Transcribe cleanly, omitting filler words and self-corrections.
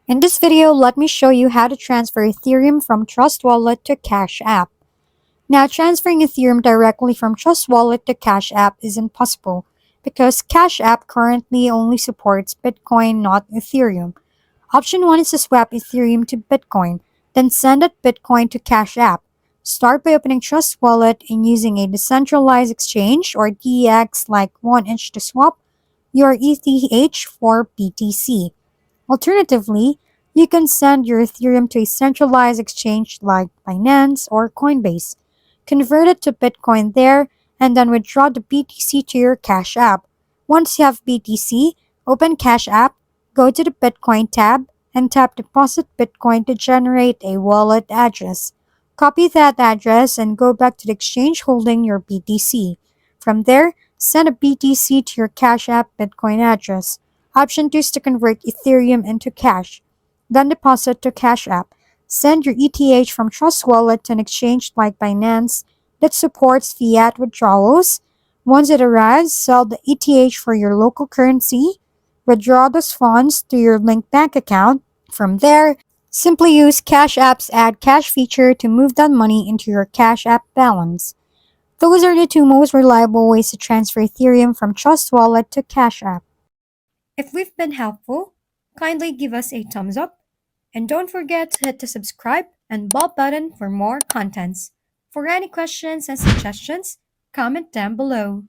In this video, let me show you how to transfer Ethereum from Trust Wallet to Cash App. Now, transferring Ethereum directly from Trust Wallet to Cash App isn't possible because Cash App currently only supports Bitcoin, not Ethereum. Option 1 is to swap Ethereum to Bitcoin, then send that Bitcoin to Cash App. Start by opening Trust Wallet and using a decentralized exchange or DEX like 1inch to swap your ETH for BTC. Alternatively, you can send your Ethereum to a centralized exchange like Binance or Coinbase. Convert it to Bitcoin there, and then withdraw the BTC to your Cash App. Once you have BTC, open Cash App, go to the Bitcoin tab, and tap Deposit Bitcoin to generate a wallet address. Copy that address and go back to the exchange holding your BTC. From there, send a BTC to your Cash App Bitcoin address. Option 2 is to convert Ethereum into cash. Then deposit to Cash App. Send your ETH from Trust Wallet to an exchange like Binance that supports fiat withdrawals. Once it arrives, sell the ETH for your local currency. Withdraw those funds to your linked bank account. From there, simply use Cash App's Add Cash feature to move that money into your Cash App balance. Those are the two most reliable ways to transfer Ethereum from Trust Wallet to Cash App. If we've been helpful, kindly give us a thumbs up and don't forget to hit the subscribe and bell button for more contents. For any questions and suggestions, comment down below.